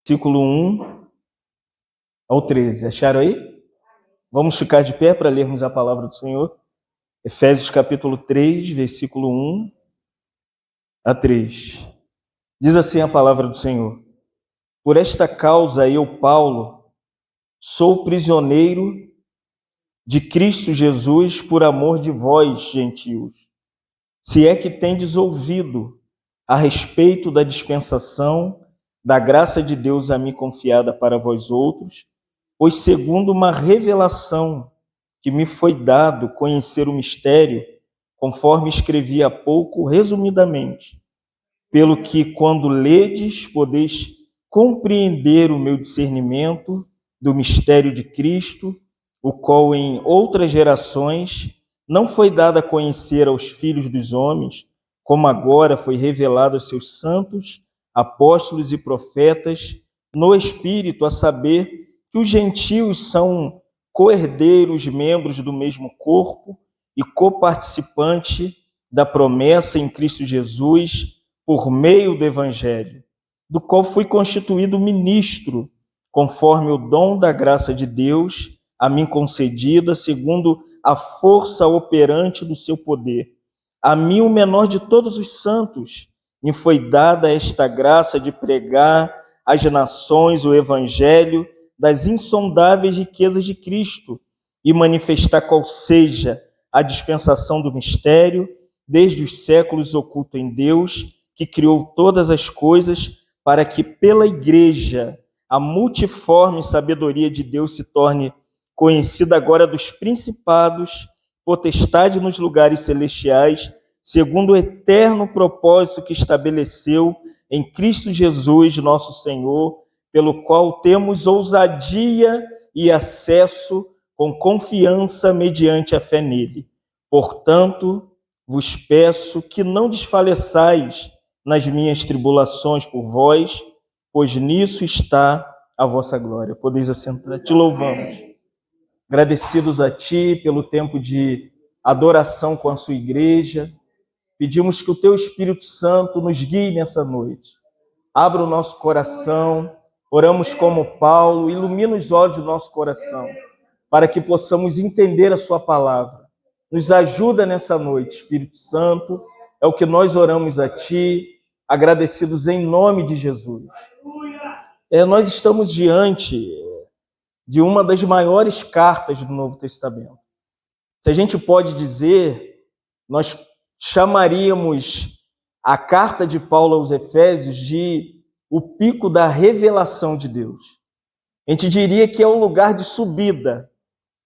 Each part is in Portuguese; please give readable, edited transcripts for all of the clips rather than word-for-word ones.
versículo 1 ao 13. Acharam aí? Vamos ficar de pé para lermos a palavra do Senhor. Efésios capítulo 3, versículo 1 a 3. Diz assim a palavra do Senhor: Por esta causa eu, Paulo, sou prisioneiro de Cristo Jesus por amor de vós, gentios, se é que tendes ouvido a respeito da dispensação da graça de Deus a mim confiada para vós outros, pois segundo uma revelação que me foi dado conhecer o mistério, conforme escrevi há pouco, resumidamente, pelo que quando ledes podeis compreender o meu discernimento do mistério de Cristo, o qual em outras gerações não foi dado a conhecer aos filhos dos homens, como agora foi revelado aos seus santos, apóstolos e profetas, no Espírito, a saber que os gentios são co-herdeiros, membros do mesmo corpo e coparticipante da promessa em Cristo Jesus, por meio do Evangelho, do qual fui constituído ministro, conforme o dom da graça de Deus a mim concedida, segundo a força operante do seu poder. A mim, o menor de todos os santos, me foi dada esta graça de pregar às nações o Evangelho das insondáveis riquezas de Cristo e manifestar qual seja a dispensação do mistério, desde os séculos oculto em Deus, que criou todas as coisas, para que pela Igreja a multiforme sabedoria de Deus se torne conhecida agora dos principados, potestade nos lugares celestiais, segundo o eterno propósito que estabeleceu em Cristo Jesus, nosso Senhor, pelo qual temos ousadia e acesso com confiança mediante a fé nele. Portanto, vos peço que não desfaleçais nas minhas tribulações por vós, pois nisso está a vossa glória. Podeis assentar. Te louvamos. Agradecidos a Ti pelo tempo de adoração com a sua igreja, pedimos que o Teu Espírito Santo nos guie nessa noite. Abra o nosso coração, oramos como Paulo, ilumina os olhos do nosso coração, para que possamos entender a Sua palavra. Nos ajuda nessa noite, Espírito Santo, é o que nós oramos a Ti, agradecidos em nome de Jesus. Nós estamos diante de uma das maiores cartas do Novo Testamento. Se a gente pode dizer, nós chamaríamos a carta de Paulo aos Efésios de o pico da revelação de Deus. A gente diria que é o lugar de subida,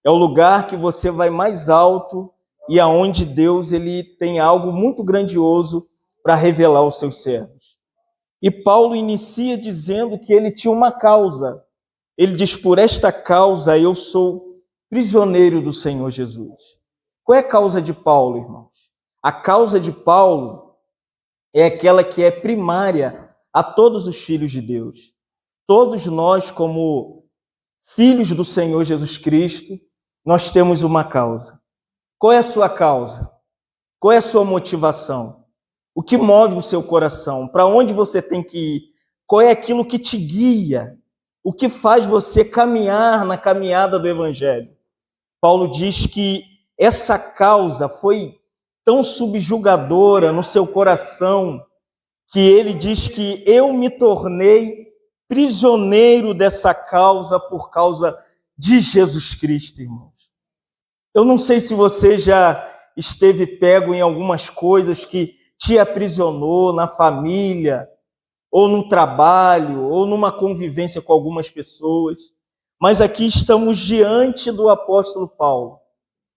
é o lugar que você vai mais alto e aonde Deus ele tem algo muito grandioso para revelar aos seus servos. E Paulo inicia dizendo que ele tinha uma causa. Ele diz, por esta causa eu sou prisioneiro do Senhor Jesus. Qual é a causa de Paulo, irmãos? A causa de Paulo é aquela que é primária a todos os filhos de Deus. Todos nós, como filhos do Senhor Jesus Cristo, nós temos uma causa. Qual é a sua causa? Qual é a sua motivação? O que move o seu coração? Para onde você tem que ir? Qual é aquilo que te guia? O que faz você caminhar na caminhada do Evangelho? Paulo diz que essa causa foi tão subjugadora no seu coração que ele diz que eu me tornei prisioneiro dessa causa por causa de Jesus Cristo, irmãos. Eu não sei se você já esteve pego em algumas coisas que te aprisionou na família, ou no trabalho, ou numa convivência com algumas pessoas. Mas aqui estamos diante do apóstolo Paulo,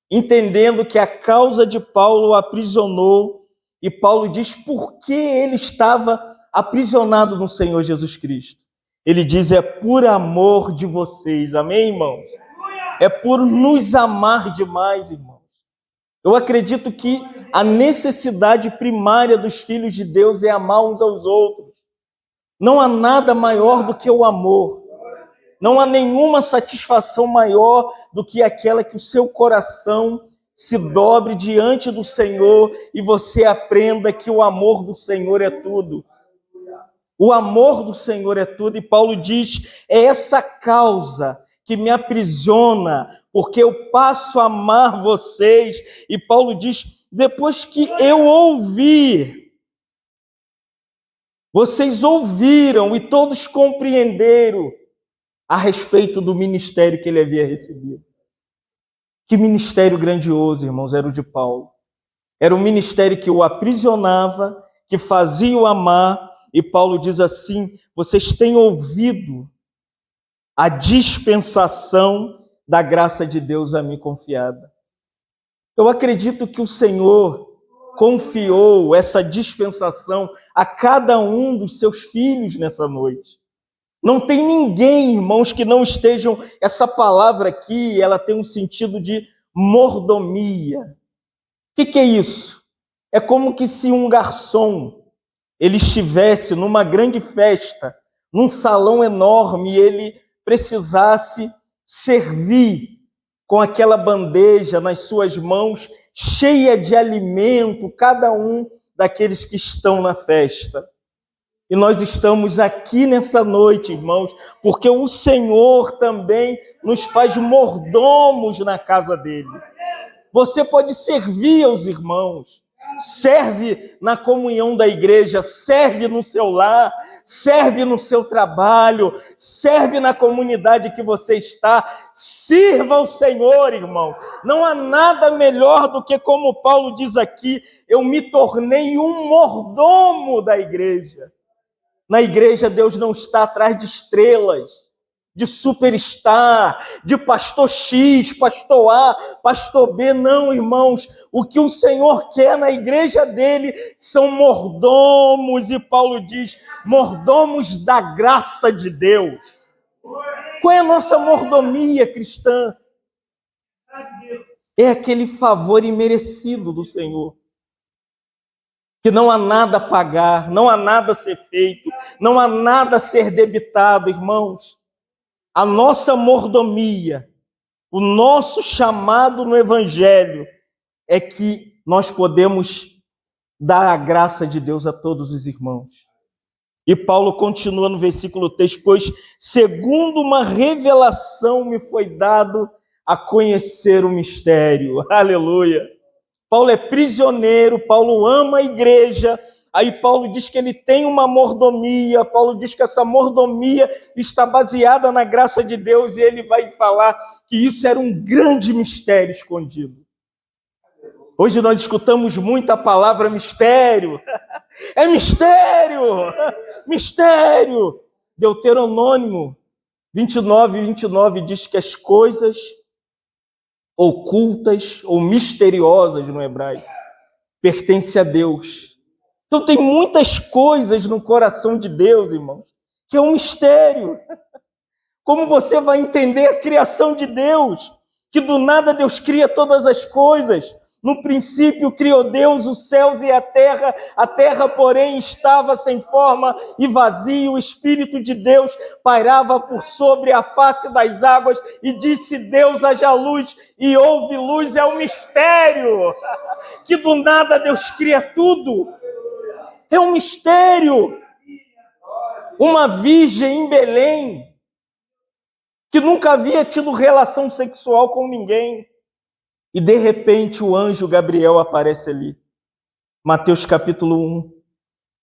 entendendo que a causa de Paulo o aprisionou, e Paulo diz por que ele estava aprisionado no Senhor Jesus Cristo. Ele diz, é por amor de vocês, amém, irmãos? É por nos amar demais, irmãos. Eu acredito que a necessidade primária dos filhos de Deus é amar uns aos outros. Não há nada maior do que o amor. Não há nenhuma satisfação maior do que aquela que o seu coração se dobre diante do Senhor e você aprenda que o amor do Senhor é tudo. O amor do Senhor é tudo, e Paulo diz, é essa causa que me aprisiona, porque eu passo a amar vocês. E Paulo diz, depois que eu ouvi, vocês ouviram e todos compreenderam a respeito do ministério que ele havia recebido. Que ministério grandioso, irmãos, era o de Paulo. Era um ministério que o aprisionava, que fazia o amar, e Paulo diz assim, vocês têm ouvido a dispensação da graça de Deus a mim confiada. Eu acredito que o Senhor confiou essa dispensação a cada um dos seus filhos nessa noite. Não tem ninguém, irmãos, que não estejam... Essa palavra aqui, ela tem um sentido de mordomia. O que é isso? É como que se um garçom, ele estivesse numa grande festa, num salão enorme, e ele precisasse servir com aquela bandeja nas suas mãos, cheia de alimento, cada um daqueles que estão na festa. E nós estamos aqui nessa noite, irmãos, porque o Senhor também nos faz mordomos na casa dele. Você pode servir aos irmãos, serve na comunhão da igreja, serve no seu lar, serve no seu trabalho, serve na comunidade que você está, sirva ao Senhor, irmão. Não há nada melhor do que, como Paulo diz aqui, eu me tornei um mordomo da igreja. Na igreja, Deus não está atrás de estrelas, de superstar, de pastor X, pastor A, pastor B. Não, irmãos. O que o Senhor quer na igreja dele são mordomos. E Paulo diz, mordomos da graça de Deus. Qual é a nossa mordomia cristã? É aquele favor imerecido do Senhor. Que não há nada a pagar, não há nada a ser feito, não há nada a ser debitado, irmãos. A nossa mordomia, o nosso chamado no Evangelho é que nós podemos dar a graça de Deus a todos os irmãos. E Paulo continua no versículo 3, pois segundo uma revelação me foi dado a conhecer o mistério. Aleluia! Paulo é prisioneiro, Paulo ama a igreja, aí Paulo diz que ele tem uma mordomia, Paulo diz que essa mordomia está baseada na graça de Deus, e ele vai falar que isso era um grande mistério escondido. Hoje nós escutamos muito a palavra mistério. É mistério! Mistério! Deuteronômio 29 diz que as coisas ocultas ou misteriosas no hebraico pertencem a Deus. Então tem muitas coisas no coração de Deus, irmãos, que é um mistério. Como você vai entender a criação de Deus? Que do nada Deus cria todas as coisas. No princípio criou Deus os céus e a terra, porém, estava sem forma e vazia. O Espírito de Deus pairava por sobre a face das águas e disse, Deus, haja luz, e houve luz. É um mistério, que do nada Deus cria tudo. É um mistério. Uma virgem em Belém, que nunca havia tido relação sexual com ninguém, e de repente o anjo Gabriel aparece ali, Mateus capítulo 1,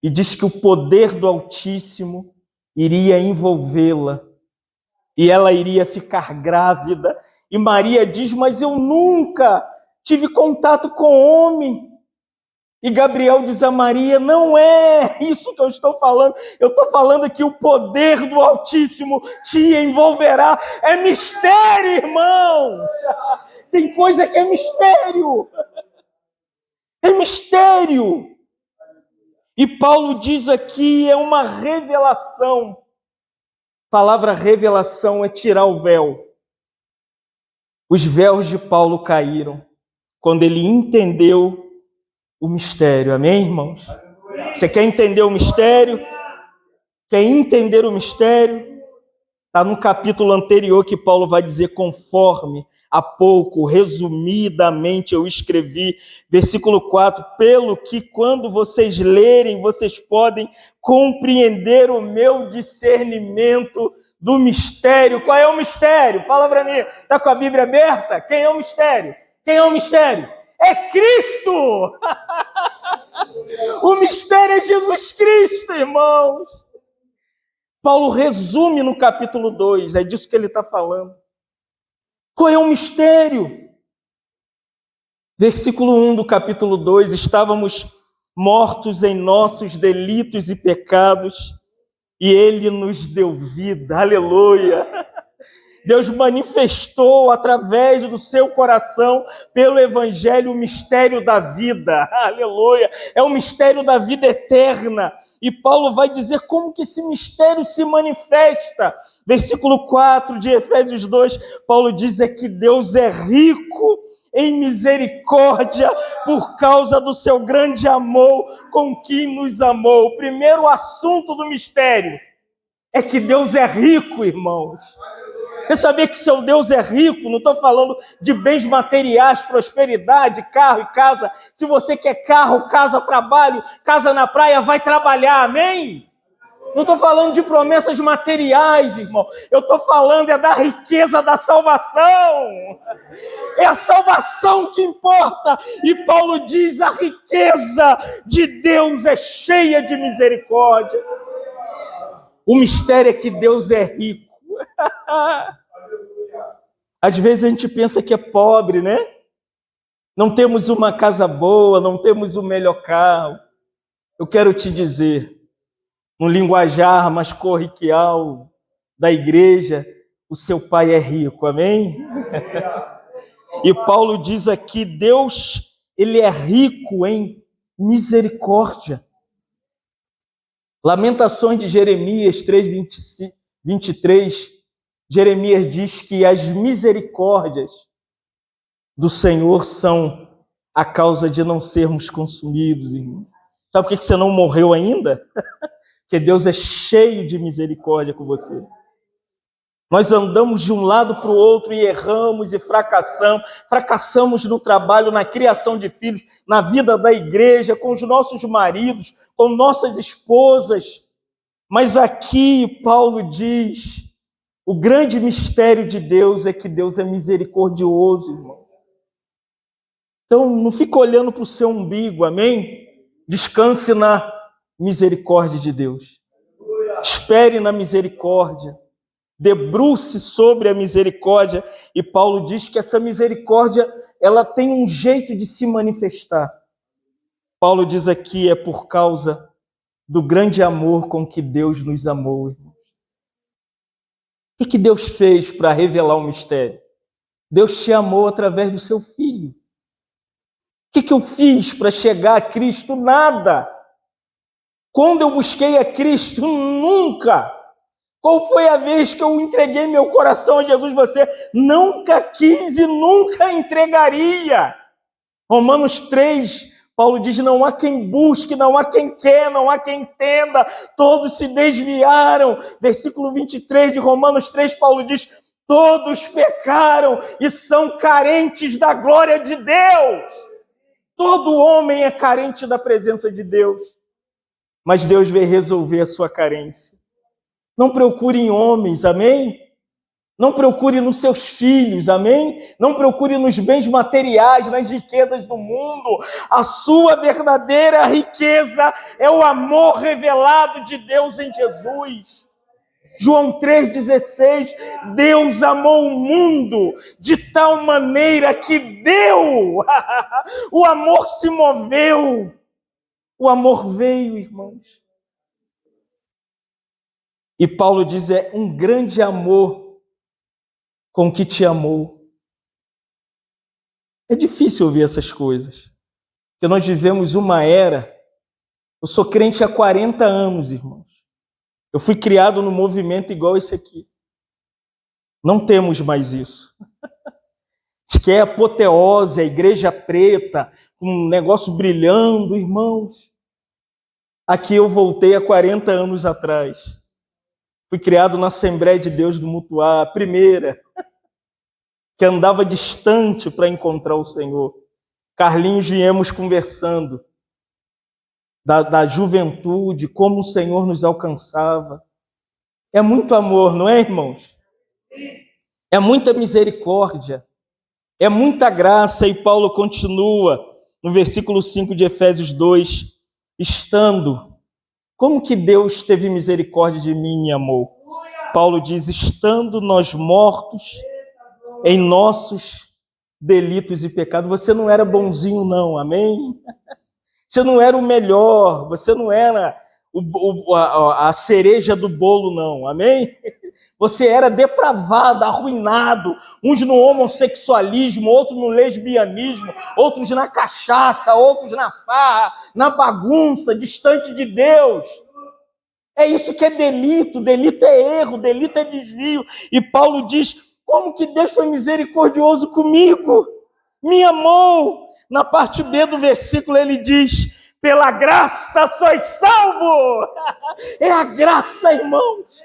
e diz que o poder do Altíssimo iria envolvê-la, e ela iria ficar grávida, e Maria diz, mas eu nunca tive contato com homem. E Gabriel diz a Maria, não é isso que eu estou falando, eu estou falando que o poder do Altíssimo te envolverá. É mistério, irmão! Tem coisa que é mistério. É mistério. E Paulo diz aqui, é uma revelação. A palavra revelação é tirar o véu. Os véus de Paulo caíram quando ele entendeu o mistério. Amém, irmãos? Você quer entender o mistério? Quer entender o mistério? Está no capítulo anterior que Paulo vai dizer conforme há pouco, resumidamente eu escrevi, versículo 4, pelo que quando vocês lerem, vocês podem compreender o meu discernimento do mistério. Qual é o mistério? Fala para mim. Está com a Bíblia aberta? Quem é o mistério? Quem é o mistério? É Cristo! O mistério é Jesus Cristo, irmãos. Paulo resume no capítulo 2, é disso que ele está falando. Qual é o mistério? Versículo 1 do capítulo 2, estávamos mortos em nossos delitos e pecados, e ele nos deu vida, aleluia. Deus manifestou através do seu coração, pelo Evangelho, o mistério da vida, aleluia, é o mistério da vida eterna, e Paulo vai dizer como que esse mistério se manifesta. Versículo 4 de Efésios 2, Paulo diz que Deus é rico em misericórdia por causa do seu grande amor com que nos amou. O primeiro assunto do mistério é que Deus é rico, irmãos. Você sabia que seu Deus é rico? Não estou falando de bens materiais, prosperidade, carro e casa. Se você quer carro, casa, trabalho, casa na praia, vai trabalhar, amém? Não estou falando de promessas materiais, irmão. Eu estou falando da riqueza da salvação. É a salvação que importa. E Paulo diz, a riqueza de Deus é cheia de misericórdia. O mistério é que Deus é rico. Às vezes a gente pensa que é pobre, né? Não temos uma casa boa, não temos o melhor carro. Eu quero te dizer, no linguajar mais corriquial da igreja, o seu pai é rico, amém? E Paulo diz aqui, Deus, ele é rico em misericórdia. Lamentações de Jeremias 3:23, Jeremias diz que as misericórdias do Senhor são a causa de não sermos consumidos, irmão. Sabe por que você não morreu ainda? Porque Deus é cheio de misericórdia com você. Nós andamos de um lado para o outro e erramos e fracassamos no trabalho, na criação de filhos, na vida da igreja, com os nossos maridos, com nossas esposas. Mas aqui Paulo diz, o grande mistério de Deus é que Deus é misericordioso, irmão. Então, não fica olhando para o seu umbigo, amém? Descanse na misericórdia de Deus. Espere na misericórdia. Debruce sobre a misericórdia. E Paulo diz que essa misericórdia, ela tem um jeito de se manifestar. Paulo diz aqui, é por causa do grande amor com que Deus nos amou, irmão. O que Deus fez para revelar o mistério? Deus te amou através do seu Filho. O que eu fiz para chegar a Cristo? Nada. Quando eu busquei a Cristo? Nunca. Qual foi a vez que eu entreguei meu coração a Jesus? Você nunca quis e nunca entregaria. Romanos 3, Paulo diz, não há quem busque, não há quem quer, não há quem entenda, todos se desviaram. Versículo 23 de Romanos 3, Paulo diz, todos pecaram e são carentes da glória de Deus. Todo homem é carente da presença de Deus, mas Deus veio resolver a sua carência. Não procure em homens, amém? Não procure nos seus filhos, amém? Não procure nos bens materiais, nas riquezas do mundo. A sua verdadeira riqueza é o amor revelado de Deus em Jesus. João 3,16, Deus amou o mundo de tal maneira que deu. O amor se moveu. O amor veio, irmãos. E Paulo diz, é um grande amor com que te amou. É difícil ouvir essas coisas, porque nós vivemos uma era, eu sou crente há 40 anos, irmãos. Eu fui criado num movimento igual esse aqui. Não temos mais isso. Diz que é apoteose, a igreja preta, com um negócio brilhando, irmãos. Aqui eu voltei há 40 anos atrás. Fui criado na Assembleia de Deus do Mutuá, a primeira, que andava distante para encontrar o Senhor. Carlinhos, viemos conversando da juventude, como o Senhor nos alcançava. É muito amor, não é, irmãos? É muita misericórdia, é muita graça. E Paulo continua no versículo 5 de Efésios 2, estando, como que Deus teve misericórdia de mim e me amou? Paulo diz, estando nós mortos em nossos delitos e pecados. Você não era bonzinho não, amém? Você não era o melhor, você não era a cereja do bolo não, amém? Você era depravado, arruinado, uns no homossexualismo, outros no lesbianismo, outros na cachaça, outros na farra, na bagunça, distante de Deus. É isso que é delito é erro, delito é desvio. E Paulo diz, como que Deus foi misericordioso comigo? Me amou. Na parte B do versículo ele diz, pela graça sois salvo. É a graça, irmãos.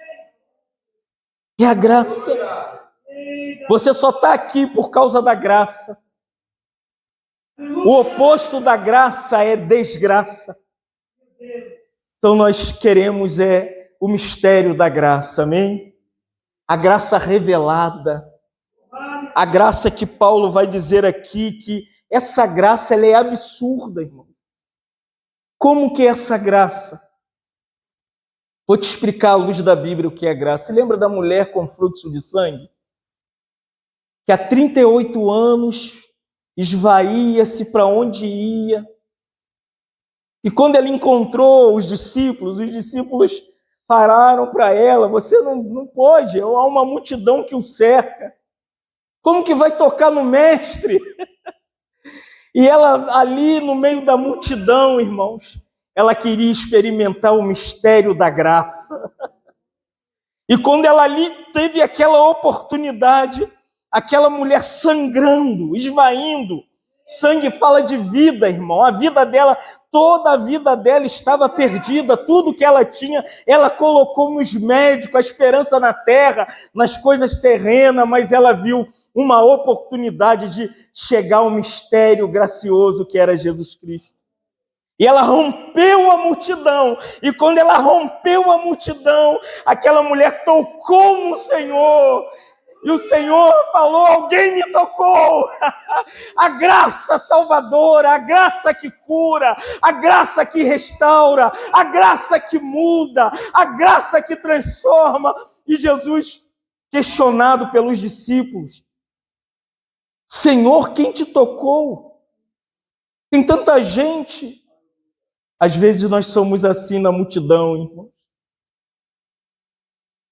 É a graça. Você só está aqui por causa da graça. O oposto da graça é desgraça. Então nós queremos o mistério da graça, amém? A graça revelada. A graça que Paulo vai dizer aqui, que essa graça ela é absurda, irmão. Como que é essa graça? Vou te explicar à luz da Bíblia o que é graça. Você lembra da mulher com fluxo de sangue? Que há 38 anos esvaía-se para onde ia. E quando ela encontrou os discípulos pararam para ela, você não pode, há uma multidão que o cerca. Como que vai tocar no mestre? E ela ali no meio da multidão, irmãos, ela queria experimentar o mistério da graça. E quando ela ali teve aquela oportunidade, aquela mulher sangrando, esvaindo, sangue fala de vida, irmão, a vida dela, toda a vida dela estava perdida, tudo que ela tinha, ela colocou nos médicos, a esperança na terra, nas coisas terrenas, mas ela viu uma oportunidade de chegar ao mistério gracioso que era Jesus Cristo. E ela rompeu a multidão. E quando ela rompeu a multidão, aquela mulher tocou no Senhor. E o Senhor falou, alguém me tocou. A graça salvadora, a graça que cura, a graça que restaura, a graça que muda, a graça que transforma. E Jesus, questionado pelos discípulos, Senhor, quem te tocou? Tem tanta gente. Às vezes nós somos assim na multidão, irmãos.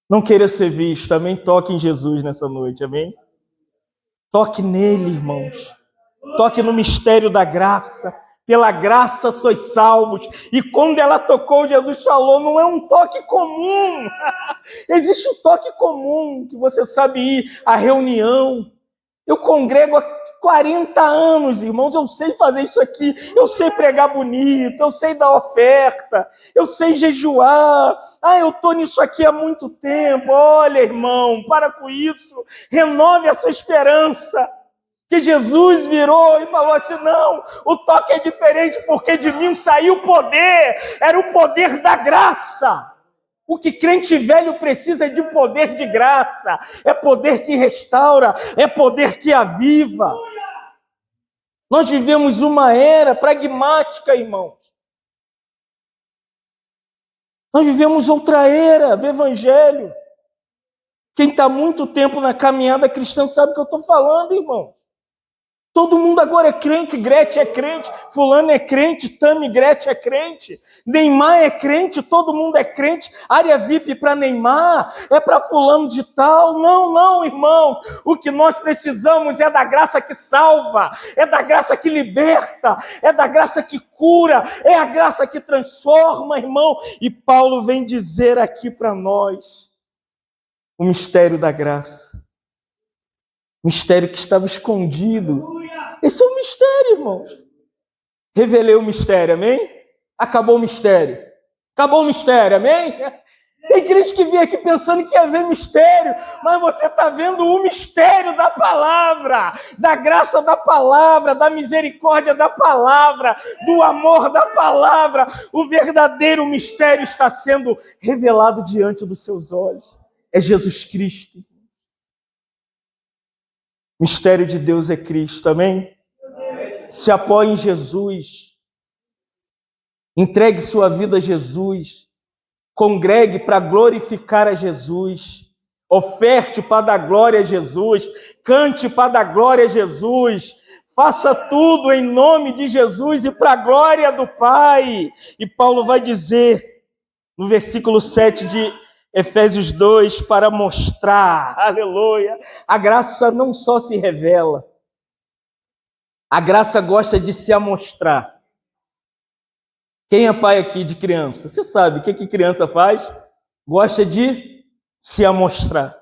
Não queira ser visto, amém? Toque em Jesus nessa noite, amém? Toque nele, irmãos. Toque no mistério da graça. Pela graça sois salvos. E quando ela tocou, Jesus falou, não é um toque comum. Existe um toque comum, que você sabe ir à reunião. Eu congrego há 40 anos, irmãos, eu sei fazer isso aqui, eu sei pregar bonito, eu sei dar oferta, eu sei jejuar, eu estou nisso aqui há muito tempo. Olha, irmão, para com isso, renove essa esperança, que Jesus virou e falou assim, não, o toque é diferente, porque de mim saiu o poder, era o poder da graça. O que crente velho precisa é de poder de graça, é poder que restaura, é poder que aviva. Nós vivemos uma era pragmática, irmãos. Nós vivemos outra era do Evangelho. Quem está muito tempo na caminhada cristã sabe o que eu estou falando, irmãos. Todo mundo agora é crente, Gretchen é crente, fulano é crente, Tami, Gretchen é crente, Neymar é crente, todo mundo é crente, área VIP para Neymar, é para fulano de tal. Não, irmãos, o que nós precisamos é da graça que salva, é da graça que liberta, é da graça que cura, é a graça que transforma, irmão. E Paulo vem dizer aqui para nós o mistério da graça, mistério que estava escondido. Esse é o mistério, irmãos. Revelei o mistério, amém? Acabou o mistério. Acabou o mistério, amém? Tem crente que vem aqui pensando que ia ver mistério, mas você está vendo o mistério da palavra, da graça da palavra, da misericórdia da palavra, do amor da palavra. O verdadeiro mistério está sendo revelado diante dos seus olhos. É Jesus Cristo. O mistério de Deus é Cristo, amém? Se apoie em Jesus. Entregue sua vida a Jesus. Congregue para glorificar a Jesus, oferte para dar glória a Jesus, cante para dar glória a Jesus, faça tudo em nome de Jesus e para a glória do Pai. E Paulo vai dizer no versículo 7 de Efésios 2, para mostrar, aleluia, a graça não só se revela, a graça gosta de se amostrar. Quem é pai aqui de criança? Você sabe o que criança faz? Gosta de se amostrar.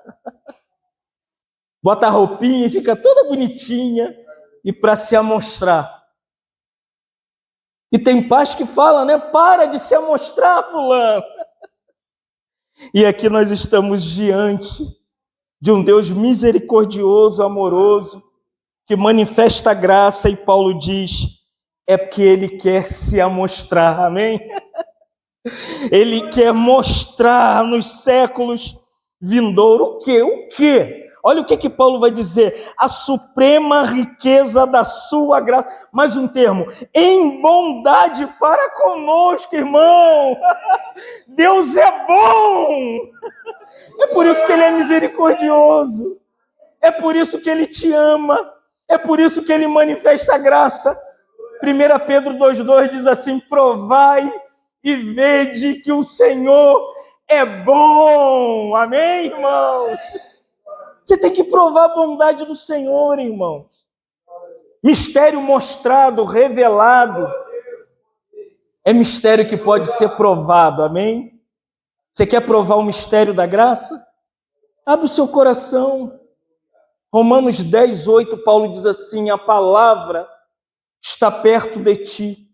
Bota a roupinha e fica toda bonitinha e para se amostrar. E tem pais que falam, né? Para de se amostrar, fulano. E aqui nós estamos diante de um Deus misericordioso, amoroso, que manifesta graça, e Paulo diz, é porque Ele quer se amostrar, amém? Ele quer mostrar nos séculos vindouros o quê? O quê? Olha o que Paulo vai dizer, a suprema riqueza da sua graça, mais um termo, em bondade para conosco, irmão. Deus é bom, é por isso que Ele é misericordioso, é por isso que Ele te ama, é por isso que Ele manifesta a graça. 1 Pedro 2,2 diz assim, provai e vede que o Senhor é bom. Amém, irmãos? Você tem que provar a bondade do Senhor, irmãos. Mistério mostrado, revelado, é mistério que pode ser provado, amém? Você quer provar o mistério da graça? Abre o seu coração. Romanos 10:8, Paulo diz assim, a palavra está perto de ti,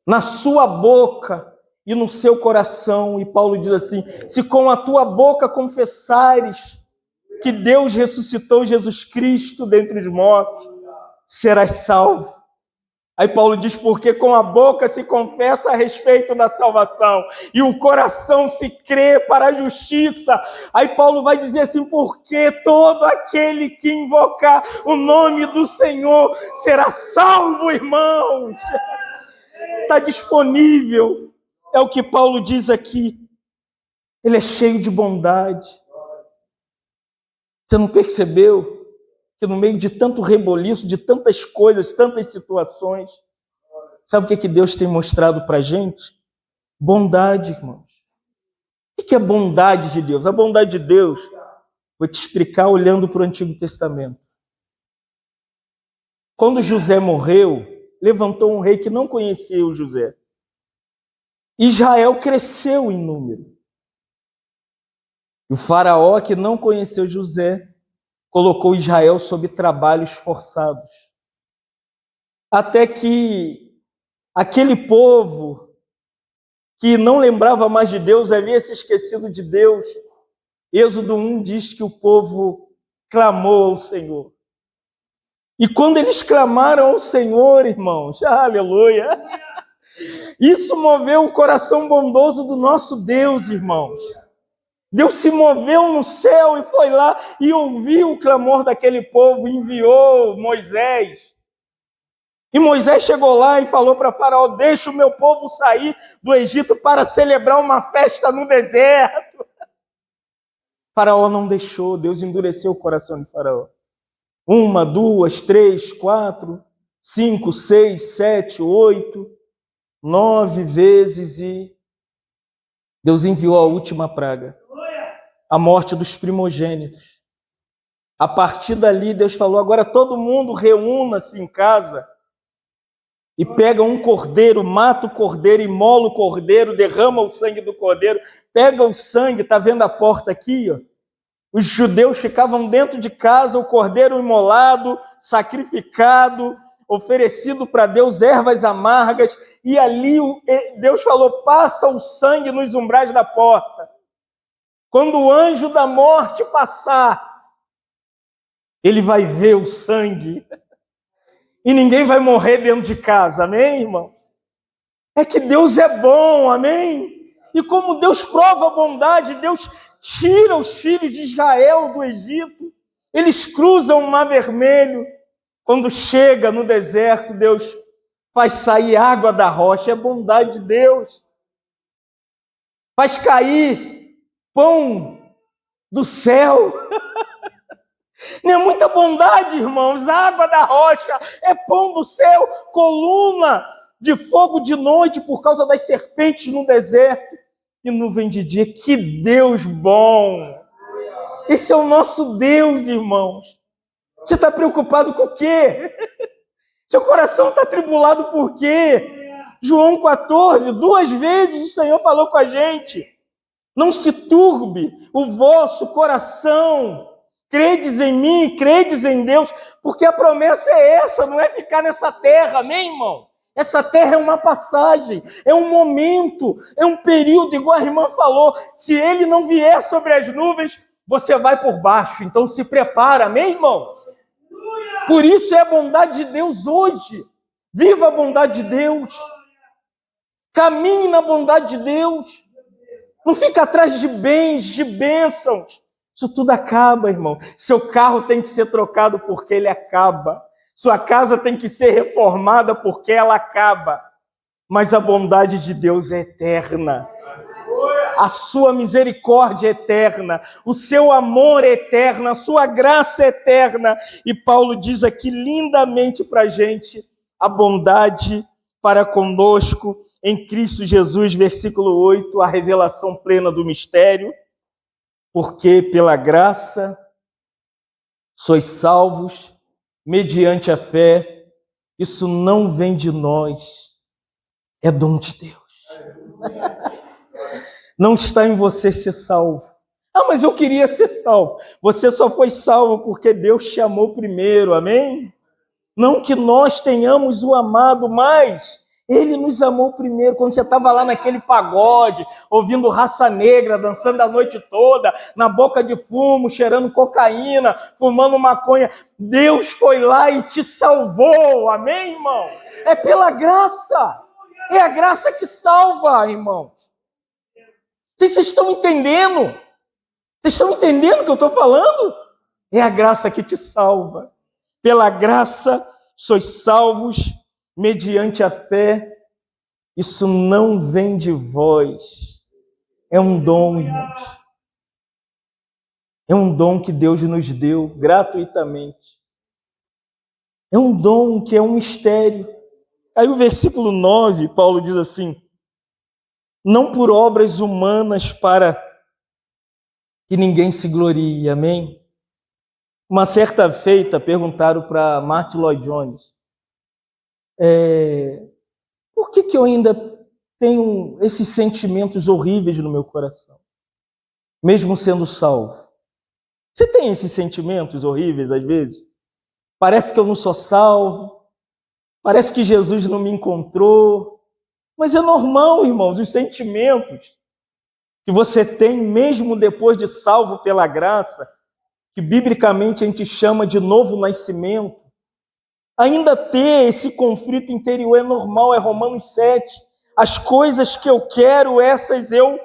na sua boca e no seu coração. E Paulo diz assim, se com a tua boca confessares que Deus ressuscitou Jesus Cristo dentre os mortos, serás salvo. Aí Paulo diz, porque com a boca se confessa a respeito da salvação e o coração se crê para a justiça. Aí Paulo vai dizer assim, porque todo aquele que invocar o nome do Senhor será salvo, irmãos. Está disponível, é o que Paulo diz aqui. Ele é cheio de bondade. Você não percebeu que no meio de tanto reboliço, de tantas coisas, tantas situações, sabe o que Deus tem mostrado para a gente? Bondade, irmãos. O que é bondade de Deus? A bondade de Deus, vou te explicar olhando para o Antigo Testamento. Quando José morreu, levantou um rei que não conhecia o José. Israel cresceu em número. E o faraó, que não conheceu José, colocou Israel sob trabalhos forçados. Até que aquele povo que não lembrava mais de Deus, havia se esquecido de Deus. Êxodo 1 diz que o povo clamou ao Senhor. E quando eles clamaram ao Senhor, irmãos, aleluia, isso moveu o coração bondoso do nosso Deus, irmãos. Deus se moveu no céu e foi lá e ouviu o clamor daquele povo, enviou Moisés. E Moisés chegou lá e falou para Faraó, deixa o meu povo sair do Egito para celebrar uma festa no deserto. Faraó não deixou, Deus endureceu o coração de Faraó. 1, 2, 3, 4, 5, 6, 7, 8, 9 vezes e Deus enviou a última praga. A morte dos primogênitos. A partir dali, Deus falou, agora todo mundo reúna-se em casa e pega um cordeiro, mata o cordeiro, imola o cordeiro, derrama o sangue do cordeiro, pega o sangue, está vendo a porta aqui? Ó? Os judeus ficavam dentro de casa, o cordeiro imolado, sacrificado, oferecido para Deus ervas amargas, e ali Deus falou, passa o sangue nos umbrais da porta. Quando o anjo da morte passar, ele vai ver o sangue. E ninguém vai morrer dentro de casa, amém, irmão? É que Deus é bom, amém? E como Deus prova a bondade, Deus tira os filhos de Israel do Egito. Eles cruzam o Mar Vermelho. Quando chega no deserto, Deus faz sair água da rocha. É a bondade de Deus. Faz cair pão do céu. Não é muita bondade, irmãos. Água da rocha é pão do céu, coluna de fogo de noite por causa das serpentes no deserto e nuvem de dia. Que Deus bom! Esse é o nosso Deus, irmãos. Você está preocupado com o quê? Seu coração está atribulado por quê? João 14, 2 vezes o Senhor falou com a gente. Não se turbe o vosso coração. Credes em mim, credes em Deus, porque a promessa é essa, não é ficar nessa terra, amém, irmão? Essa terra é uma passagem, é um momento, é um período, igual a irmã falou, se ele não vier sobre as nuvens, você vai por baixo, então se prepara, amém, irmão? Por isso é a bondade de Deus hoje, viva a bondade de Deus, caminhe na bondade de Deus, não fica atrás de bens, de bênçãos. Isso tudo acaba, irmão. Seu carro tem que ser trocado porque ele acaba. Sua casa tem que ser reformada porque ela acaba. Mas a bondade de Deus é eterna. A sua misericórdia é eterna. O seu amor é eterno. A sua graça é eterna. E Paulo diz aqui lindamente para a gente a bondade para conosco em Cristo Jesus, versículo 8, a revelação plena do mistério. Porque pela graça sois salvos, mediante a fé. Isso não vem de nós, é dom de Deus. Não está em você ser salvo. Ah, mas eu queria ser salvo. Você só foi salvo porque Deus te amou primeiro, amém? Não que nós tenhamos o amado, mas Ele nos amou primeiro. Quando você estava lá naquele pagode, ouvindo Raça Negra, dançando a noite toda, na boca de fumo, cheirando cocaína, fumando maconha, Deus foi lá e te salvou, amém, irmão? É pela graça, é a graça que salva, irmãos. Vocês estão entendendo? Vocês estão entendendo o que eu estou falando? É a graça que te salva. Pela graça sois salvos, mediante a fé. Isso não vem de vós. É um dom, irmãos. É um dom que Deus nos deu gratuitamente. É um dom que é um mistério. Aí o versículo 9, Paulo diz assim: não por obras humanas para que ninguém se glorie, amém? Uma certa feita perguntaram para Martin Lloyd Jones, por que eu ainda tenho esses sentimentos horríveis no meu coração, mesmo sendo salvo? Você tem esses sentimentos horríveis às vezes? Parece que eu não sou salvo, parece que Jesus não me encontrou, mas é normal, irmãos, os sentimentos que você tem mesmo depois de salvo pela graça, que biblicamente a gente chama de novo nascimento, ainda ter esse conflito interior é normal, é Romanos 7. As coisas que eu quero, essas eu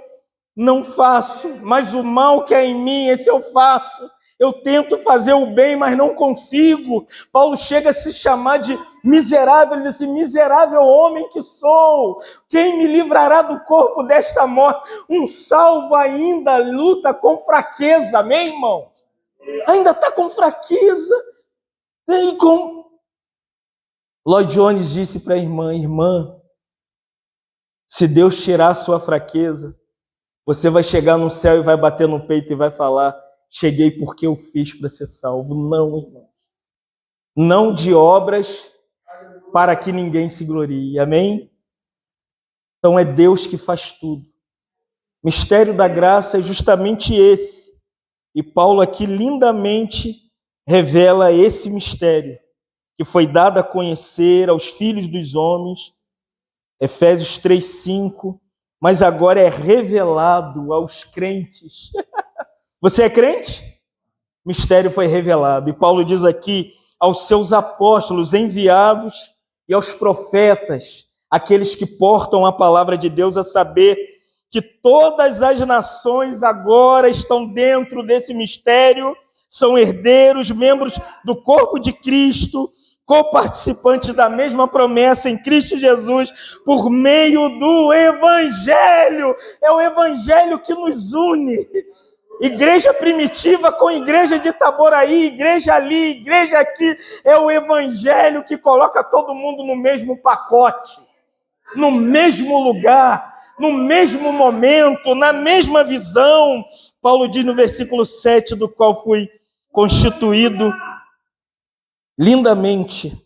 não faço, mas o mal que é em mim, esse eu faço. Eu tento fazer o bem, mas não consigo. Paulo chega a se chamar de miserável, ele diz assim: miserável homem que sou, quem me livrará do corpo desta morte? Um salvo ainda luta com fraqueza, amém, irmão? Ainda está com fraqueza. E com... Lloyd Jones disse para a irmã, se Deus tirar a sua fraqueza, você vai chegar no céu e vai bater no peito e vai falar: cheguei porque eu fiz para ser salvo. Não, irmão. Não de obras para que ninguém se glorie. Amém? Então é Deus que faz tudo. O mistério da graça é justamente esse. E Paulo aqui lindamente revela esse mistério que foi dado a conhecer aos filhos dos homens Efésios 3:5, mas agora é revelado aos crentes. Você é crente? O mistério foi revelado. E Paulo diz aqui aos seus apóstolos enviados e aos profetas, aqueles que portam a palavra de Deus, a saber que todas as nações agora estão dentro desse mistério, são herdeiros, membros do corpo de Cristo, coparticipantes da mesma promessa em Cristo Jesus, por meio do Evangelho. É o Evangelho que nos une. Igreja primitiva com igreja de Itaboraí, igreja ali, igreja aqui, é o Evangelho que coloca todo mundo no mesmo pacote, no mesmo lugar, no mesmo momento, na mesma visão. Paulo diz no versículo 7, do qual fui constituído lindamente,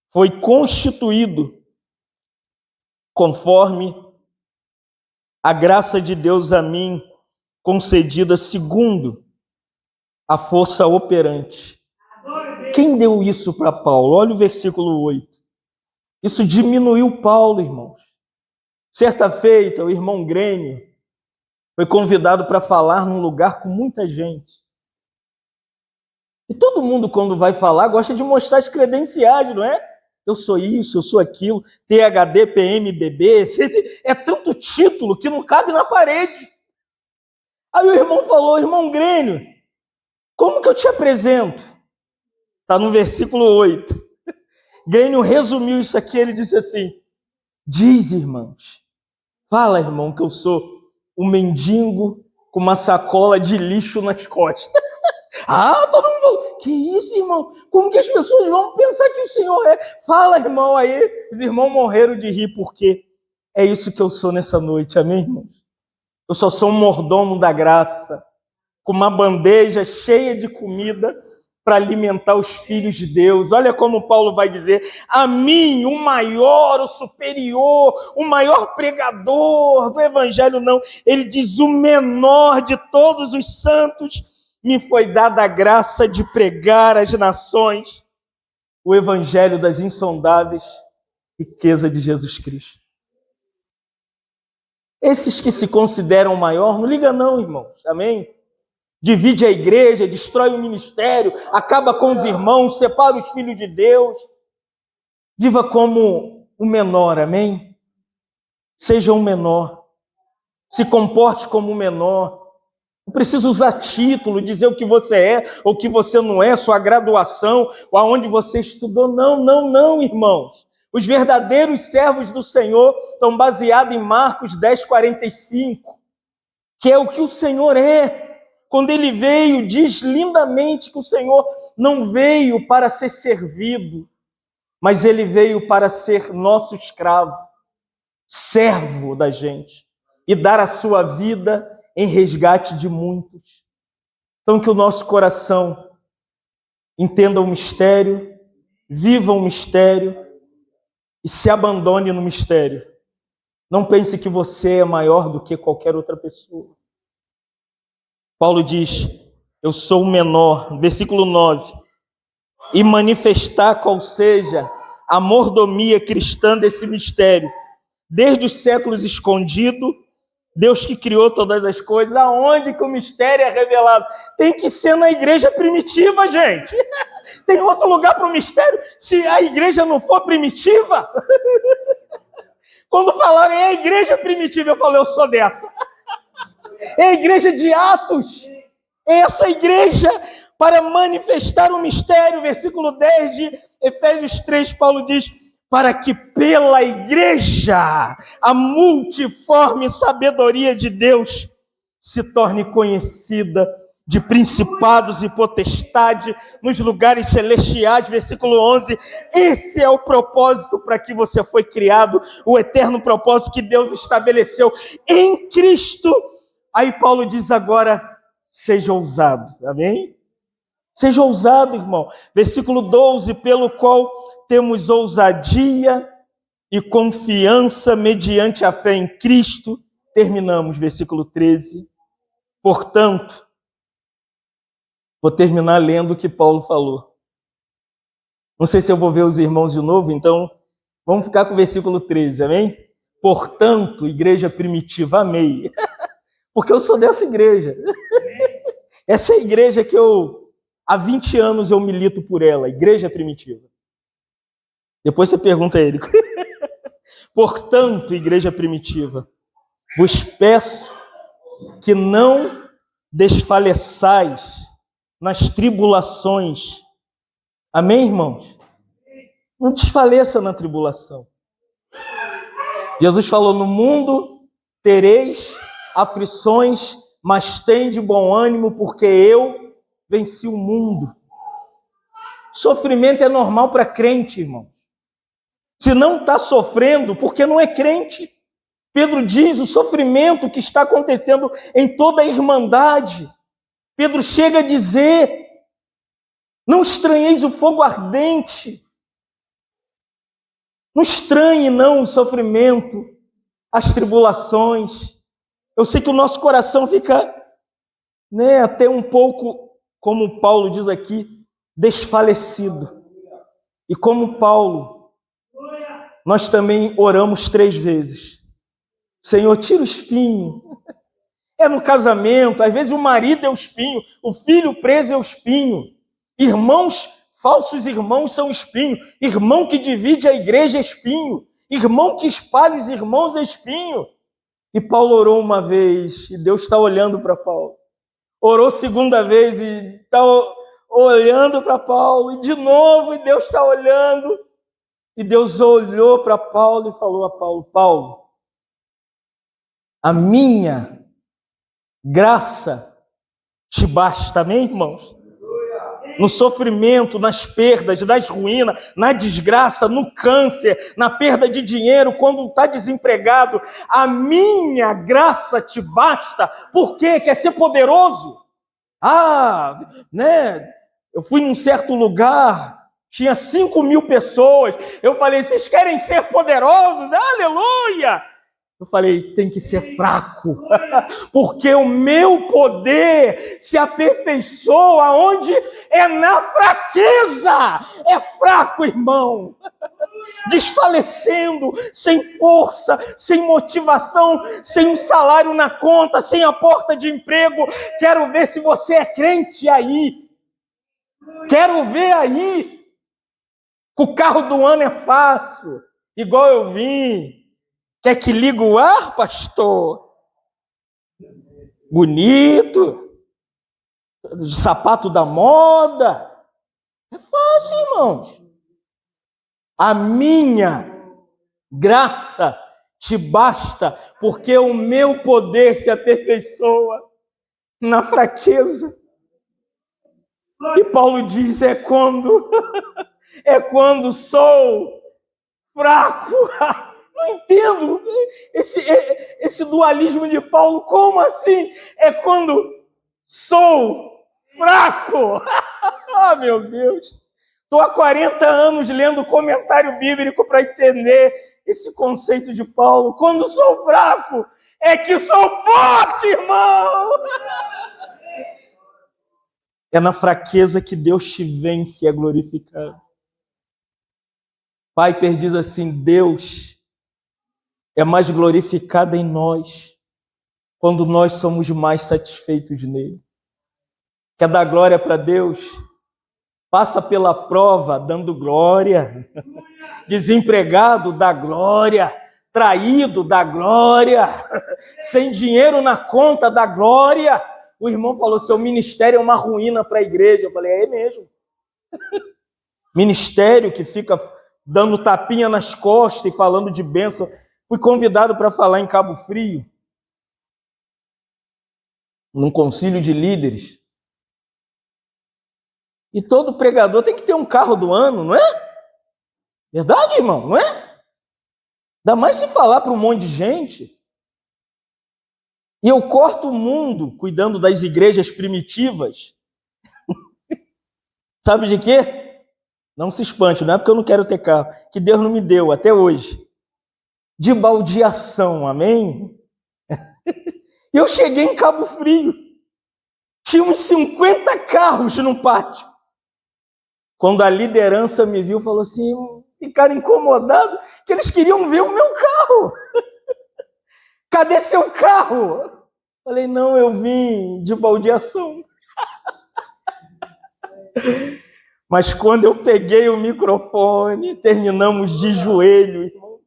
foi constituído conforme a graça de Deus a mim concedida segundo a força operante. Quem deu isso para Paulo? Olha o versículo 8. Isso diminuiu Paulo, irmãos. Certa feita, o irmão Grêmio foi convidado para falar num lugar com muita gente. E todo mundo, quando vai falar, gosta de mostrar as credenciais, não é? Eu sou isso, eu sou aquilo, PhD, PMBB, é tanto título que não cabe na parede. Aí o irmão falou, irmão Grêmio, como que eu te apresento? Está no versículo 8. Grêmio resumiu isso aqui, ele disse assim, diz, irmãos, fala, irmão, que eu sou um mendigo com uma sacola de lixo nas costas. Todo mundo falou, que isso, irmão? Como que as pessoas vão pensar que o Senhor é? Fala, irmão, aí. Os irmãos morreram de rir, porque é isso que eu sou nessa noite, amém, irmãos? Eu só sou um mordomo da graça, com uma bandeja cheia de comida para alimentar os filhos de Deus. Olha como Paulo vai dizer, a mim, o maior, o superior, o maior pregador do evangelho, não. Ele diz, o menor de todos os santos, me foi dada a graça de pregar às nações o evangelho das insondáveis riquezas de Jesus Cristo. Esses que se consideram maior, não liga não, irmãos, amém? Divide a igreja, destrói o ministério, acaba com os irmãos, separa os filhos de Deus. Viva como o menor, amém? Seja um menor, se comporte como um menor. Não precisa usar título, dizer o que você é ou o que você não é, sua graduação, ou aonde você estudou. Não, irmãos. Os verdadeiros servos do Senhor estão baseados em Marcos 10:45, que é o que o Senhor é. Quando ele veio, diz lindamente que o Senhor não veio para ser servido, mas ele veio para ser nosso escravo, servo da gente, e dar a sua vida em resgate de muitos. Então que o nosso coração entenda o mistério, viva o mistério e se abandone no mistério. Não pense que você é maior do que qualquer outra pessoa. Paulo diz, eu sou o menor, versículo 9, e manifestar qual seja a mordomia cristã desse mistério, desde os séculos escondido, Deus que criou todas as coisas, aonde que o mistério é revelado? Tem que ser na igreja primitiva, gente. Tem outro lugar para o mistério? Se a igreja não for primitiva? Quando falarem é a igreja primitiva, eu falo, eu sou dessa. É a igreja de Atos. É essa igreja para manifestar o mistério. Versículo 10 de Efésios 3, Paulo diz, para que pela igreja a multiforme sabedoria de Deus se torne conhecida de principados e potestade nos lugares celestiais. Versículo 11, esse é o propósito para que você foi criado, o eterno propósito que Deus estabeleceu em Cristo. Aí Paulo diz agora, seja ousado, amém? Seja ousado, irmão. Versículo 12, pelo qual temos ousadia e confiança mediante a fé em Cristo. Terminamos, versículo 13. Portanto, vou terminar lendo o que Paulo falou. Não sei se eu vou ver os irmãos de novo, então vamos ficar com o versículo 13, amém? Portanto, igreja primitiva, amei. Porque eu sou dessa igreja. Essa é a igreja que há 20 anos eu milito por ela, igreja primitiva. Depois você pergunta a ele. Portanto, igreja primitiva, vos peço que não desfaleçais nas tribulações. Amém, irmãos? Não desfaleça na tribulação. Jesus falou, no mundo tereis aflições, mas tende bom ânimo, porque eu venci o mundo. Sofrimento é normal para crente, irmãos. Se não está sofrendo, porque não é crente. Pedro diz o sofrimento que está acontecendo em toda a irmandade. Pedro chega a dizer, não estranheis o fogo ardente. Não estranhe não o sofrimento, as tribulações. Eu sei que o nosso coração fica, até um pouco, como Paulo diz aqui, desfalecido. E como Paulo, nós também oramos 3 vezes. Senhor, tira o espinho. É no casamento, às vezes o marido é o espinho, o filho preso é o espinho. Irmãos, falsos irmãos são espinho. Irmão que divide a igreja é espinho. Irmão que espalha os irmãos é espinho. E Paulo orou uma vez, e Deus está olhando para Paulo. Orou segunda vez, e está olhando para Paulo. E de novo, e Deus está olhando. E Deus olhou para Paulo e falou a Paulo, Paulo, a minha graça te basta, amém, irmãos? No sofrimento, nas perdas, nas ruínas, na desgraça, no câncer, na perda de dinheiro, quando está desempregado, a minha graça te basta. Por quê? Quer ser poderoso? Eu fui num certo lugar, tinha 5.000 pessoas, eu falei, vocês querem ser poderosos? Aleluia! Eu falei, tem que ser fraco, porque o meu poder se aperfeiçoa onde é na fraqueza. É fraco, irmão. Desfalecendo, sem força, sem motivação, sem um salário na conta, sem a porta de emprego. Quero ver se você é crente aí. Quero ver aí. O carro do ano é fácil, igual eu vim. Quer que liga o ar, pastor? Bonito. Sapato da moda. É fácil, irmãos. A minha graça te basta, porque o meu poder se aperfeiçoa na fraqueza. E Paulo diz, é quando sou fraco. Não entendo esse dualismo de Paulo. Como assim? É quando sou fraco. Ah, meu Deus. Estou há 40 anos lendo comentário bíblico para entender esse conceito de Paulo. Quando sou fraco, é que sou forte, irmão. É na fraqueza que Deus te vence e é glorificado. Piper diz assim, Deus é mais glorificado em nós quando nós somos mais satisfeitos nele. Quer dar glória para Deus? Passa pela prova dando glória. Desempregado, dá glória. Traído, dá glória. Sem dinheiro na conta, dá glória. O irmão falou, seu ministério é uma ruína para a igreja. Eu falei, é mesmo. Ministério que fica dando tapinha nas costas e falando de bênção. Fui convidado para falar em Cabo Frio, num concílio de líderes. E todo pregador tem que ter um carro do ano, não é? Verdade, irmão, não é? Ainda mais se falar para um monte de gente. E eu corto o mundo cuidando das igrejas primitivas. Sabe de quê? Não se espante, não é porque eu não quero ter carro, que Deus não me deu até hoje. De baldeação, amém? E eu cheguei em Cabo Frio. Tinha uns 50 carros no pátio. Quando a liderança me viu, falou assim, ficaram incomodados, que eles queriam ver o meu carro. cadê seu carro? Falei, não, eu vim de baldeação. Mas quando eu peguei o microfone, terminamos de joelho, irmãos.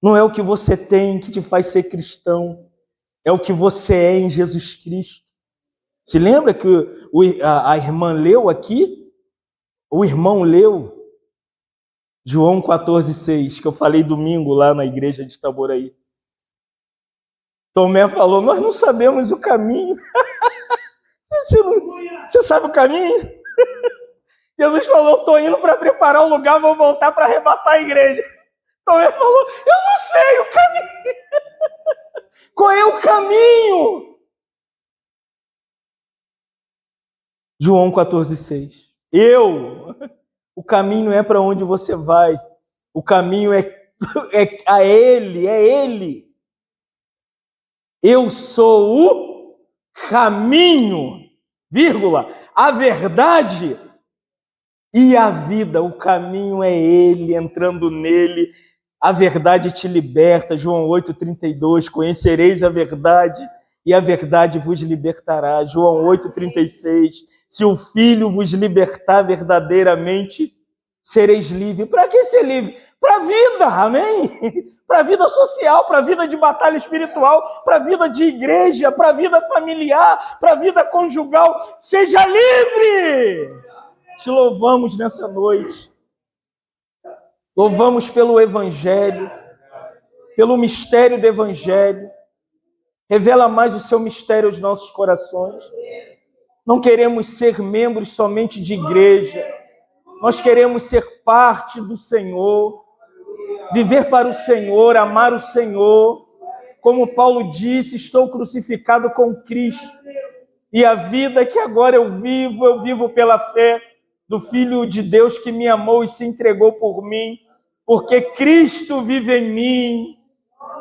Não é o que você tem que te faz ser cristão, é o que você é em Jesus Cristo. Se lembra que a irmã leu aqui? O irmão leu João 14,6, que eu falei domingo lá na igreja de Itaboraí. Tomé falou, nós não sabemos o caminho. Você sabe o caminho? Jesus falou, estou indo para preparar o lugar, vou voltar para arrebatar a igreja. Tomé falou, eu não sei o caminho. Qual é o caminho? João 14,6. O caminho é para onde você vai. O caminho é a Ele, é Ele. Eu sou o caminho, vírgula, a verdade e a vida. O caminho é Ele, entrando nele. A verdade te liberta. João 8,32. Conhecereis a verdade e a verdade vos libertará. João 8,36. Se o Filho vos libertar verdadeiramente, sereis livres. Para que ser livre? Para a vida, amém? Para a vida social, para a vida de batalha espiritual, para a vida de igreja, para a vida familiar, para a vida conjugal. Seja livre! Te louvamos nessa noite. Louvamos pelo Evangelho, pelo mistério do Evangelho. Revela mais o seu mistério aos nossos corações. Não queremos ser membros somente de igreja. Nós queremos ser parte do Senhor, viver para o Senhor, amar o Senhor. Como Paulo disse, estou crucificado com Cristo. E a vida que agora eu vivo pela fé do Filho de Deus que me amou e se entregou por mim, porque Cristo vive em mim.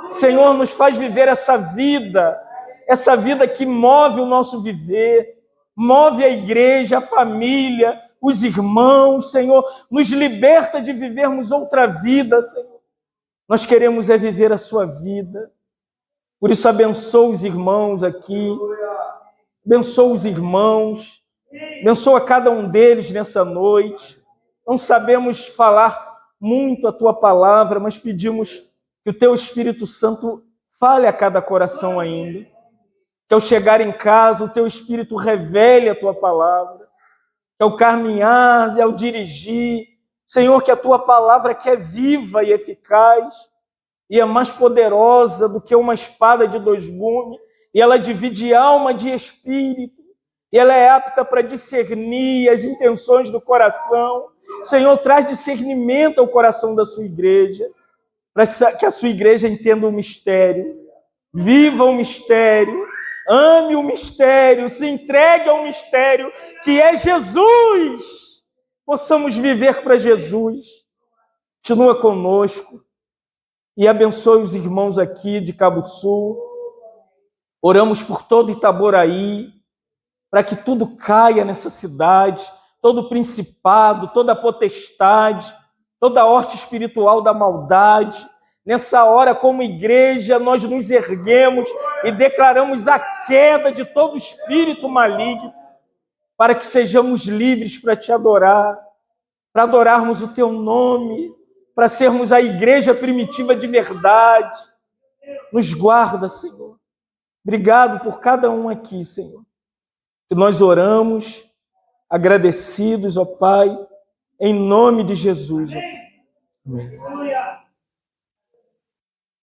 Senhor, nos faz viver essa vida que move o nosso viver, move a igreja, a família, os irmãos, Senhor, nos liberta de vivermos outra vida, Senhor. Nós queremos viver a sua vida. Por isso, abençoa os irmãos aqui, abençoa os irmãos, abençoa cada um deles nessa noite. Não sabemos falar muito a tua palavra, mas pedimos que o teu Espírito Santo fale a cada coração ainda. Que ao chegar em casa, o teu Espírito revele a tua palavra. Que ao caminhar e ao dirigir, Senhor, que a tua palavra que é viva e eficaz e é mais poderosa do que uma espada de dois gumes, e ela divide alma de espírito, e ela é apta para discernir as intenções do coração. Senhor, traz discernimento ao coração da sua igreja, para que a sua igreja entenda o mistério, viva o mistério, ame o mistério, se entregue ao mistério que é Jesus. Possamos viver para Jesus. Continua conosco e abençoe os irmãos aqui de Cabo Sul. Oramos por todo Itaboraí, para que tudo caia nessa cidade, todo principado, toda potestade, toda horta espiritual da maldade. Nessa hora, como igreja, nós nos erguemos e declaramos a queda de todo espírito maligno, para que sejamos livres para te adorar, para adorarmos o teu nome, para sermos a igreja primitiva de verdade. Nos guarda, Senhor. Obrigado por cada um aqui, Senhor. Que nós oramos, agradecidos, ó Pai, em nome de Jesus. Ó Pai. Amém.